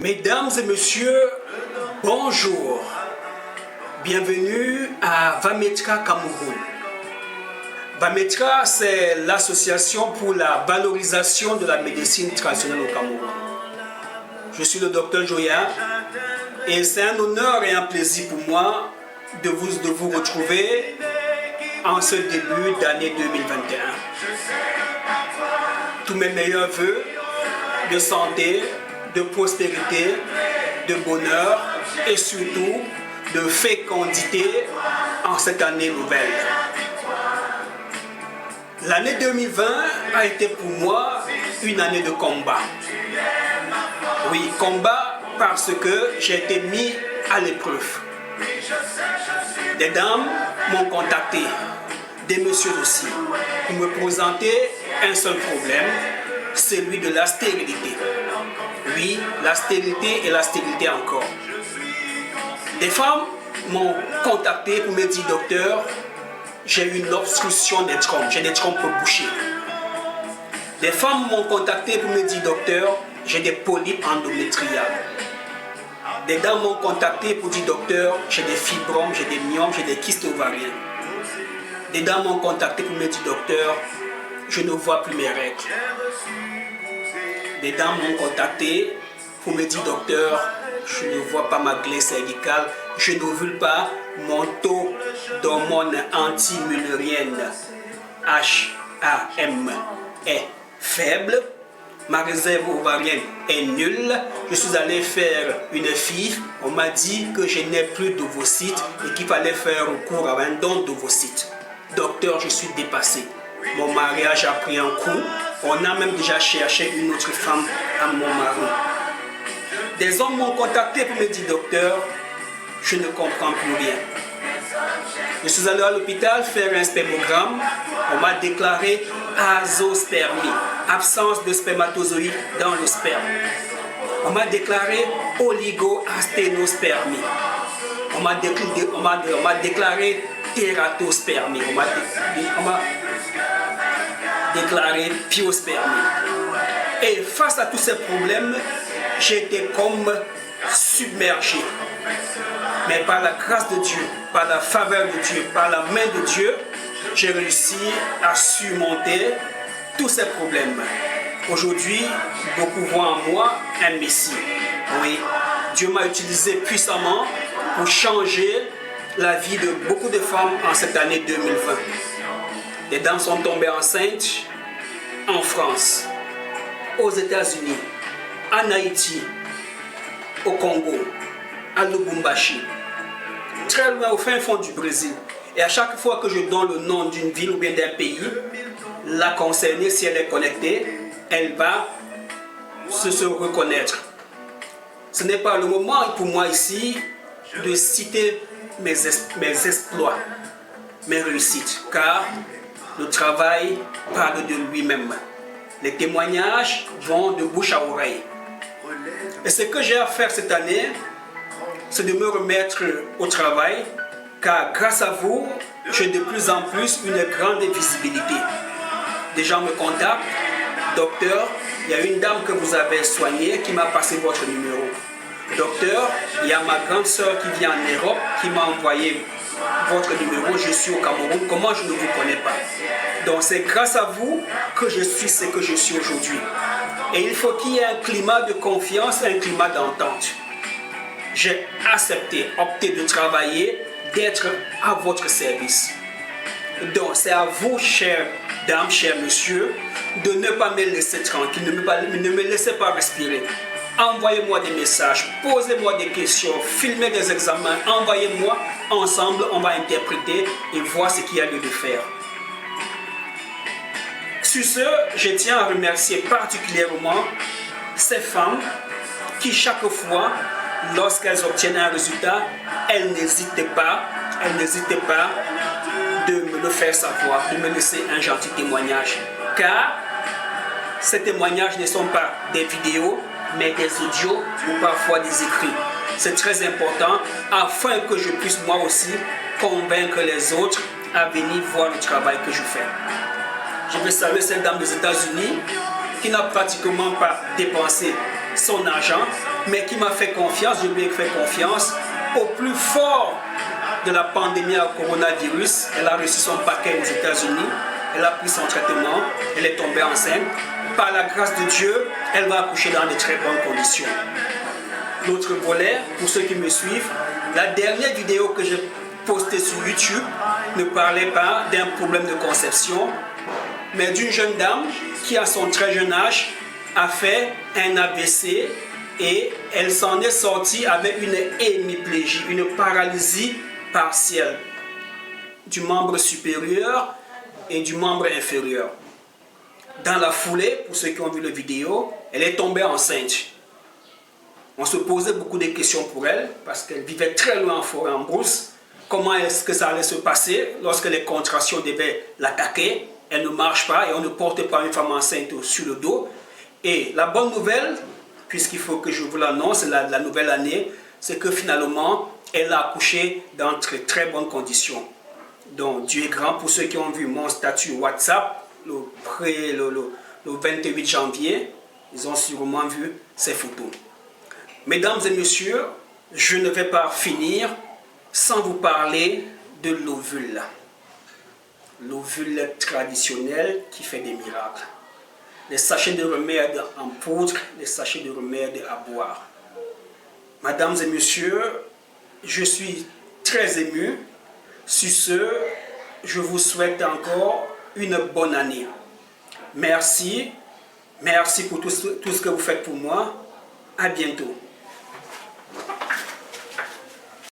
Mesdames et messieurs, bonjour. Bienvenue à Vametra Cameroun. Vametra, c'est l'association pour la valorisation de la médecine traditionnelle au Cameroun. Je suis le docteur Joya et c'est un honneur et un plaisir pour moi de vous retrouver en ce début d'année 2021. Tous mes meilleurs vœux de santé, de prospérité, de bonheur et surtout de fécondité en cette année nouvelle. L'année 2020 a été pour moi une année de combat. Oui, combat parce que j'ai été mis à l'épreuve. Des dames m'ont contacté, des messieurs aussi, pour me présenter un seul problème, celui de la stérilité. Oui, la stérilité et la stérilité encore. Des femmes m'ont contacté pour me dire, docteur, j'ai une obstruction des trompes, j'ai des trompes bouchées. Des femmes m'ont contacté pour me dire, docteur, j'ai des polypes endométriales. Des dames m'ont contacté pour dire, docteur, j'ai des fibromes, j'ai des myomes, j'ai des kystes ovariens. Des dames m'ont contacté pour me dire, docteur, je ne vois plus mes règles. Des dames m'ont contacté pour me dire, docteur, je ne vois pas ma glaire cervicale, je n'ovule pas, mon taux d'hormone anti-mullérienne HAM est faible, ma réserve ovarienne est nulle, je suis allé faire une FIV, on m'a dit que je n'ai plus d'ovocytes et qu'il fallait faire recours à un don d'ovocytes. Docteur, je suis dépassé. Mon mariage a pris un coup. On a même déjà cherché une autre femme à mon mari. Des hommes m'ont contacté pour me dire, docteur, je ne comprends plus rien. Je suis allé à l'hôpital faire un spermogramme. On m'a déclaré azospermie, absence de spermatozoïdes dans le sperme. On m'a déclaré oligoasténospermie. On m'a déclaré tératospermie. On m'a déclaré pyospermie. Et face à tous ces problèmes, j'étais comme submergé. Mais par la grâce de Dieu, par la faveur de Dieu, par la main de Dieu, j'ai réussi à surmonter tous ces problèmes. Aujourd'hui, beaucoup voient en moi un Messie. Oui, Dieu m'a utilisé puissamment pour changer la vie de beaucoup de femmes en cette année 2020. Les dames sont tombées enceintes en France, aux États-Unis, en Haïti, au Congo, à Lubumbashi, très loin au fin fond du Brésil. Et à chaque fois que je donne le nom d'une ville ou bien d'un pays, la concernée, si elle est connectée, elle va se reconnaître. Ce n'est pas le moment pour moi ici de citer mes exploits, mes réussites, car le travail parle de lui-même. Les témoignages vont de bouche à oreille. Et ce que j'ai à faire cette année, c'est de me remettre au travail, car grâce à vous, j'ai de plus en plus une grande visibilité. Des gens me contactent, docteur, il y a une dame que vous avez soignée qui m'a passé votre numéro. Docteur, il y a ma grande soeur qui vient en Europe qui m'a envoyé votre numéro, je suis au Cameroun, comment je ne vous connais pas? Donc c'est grâce à vous que je suis ce que je suis aujourd'hui. Et il faut qu'il y ait un climat de confiance, un climat d'entente. J'ai accepté, opté de travailler, d'être à votre service. Donc c'est à vous, chères dames, chers messieurs, de ne pas me laisser tranquille, ne me laissez pas respirer. Envoyez-moi des messages, posez-moi des questions, filmez des examens, envoyez-moi, ensemble on va interpréter et voir ce qu'il y a lieu de faire. Sur ce, je tiens à remercier particulièrement ces femmes qui chaque fois, lorsqu'elles obtiennent un résultat, elles n'hésitent pas de me le faire savoir, de me laisser un gentil témoignage. Car ces témoignages ne sont pas des vidéos, mais des audios ou parfois des écrits. C'est très important afin que je puisse moi aussi convaincre les autres à venir voir le travail que je fais. Je veux saluer cette dame des États-Unis qui n'a pratiquement pas dépensé son argent, mais qui m'a fait confiance, je lui ai fait confiance. Au plus fort de la pandémie à coronavirus, elle a reçu son paquet aux États-Unis, elle a pris son traitement, elle est tombée enceinte. Par la grâce de Dieu, elle va accoucher dans de très bonnes conditions. L'autre volet, pour ceux qui me suivent, la dernière vidéo que j'ai postée sur YouTube ne parlait pas d'un problème de conception, mais d'une jeune dame qui, à son très jeune âge, a fait un AVC et elle s'en est sortie avec une hémiplégie, une paralysie partielle du membre supérieur et du membre inférieur. Dans la foulée, pour ceux qui ont vu la vidéo, elle est tombée enceinte. On se posait beaucoup de questions pour elle parce qu'elle vivait très loin en forêt en brousse. Comment est-ce que ça allait se passer lorsque les contractions devaient l'attaquer? Elle ne marche pas et on ne porte pas une femme enceinte sur le dos. Et la bonne nouvelle, puisqu'il faut que je vous l'annonce, la nouvelle année, c'est que finalement, elle a accouché dans très bonnes conditions. Donc Dieu est grand. Pour ceux qui ont vu mon statut WhatsApp, le 28 janvier, ils ont sûrement vu ces photos. Mesdames et messieurs, je ne vais pas finir sans vous parler de l'ovule. L'ovule traditionnel qui fait des miracles. Les sachets de remède en poudre, les sachets de remède à boire. Mesdames et messieurs, je suis très ému. Sur ce, je vous souhaite encore une bonne année. Merci. Merci pour tout ce que vous faites pour moi. À bientôt.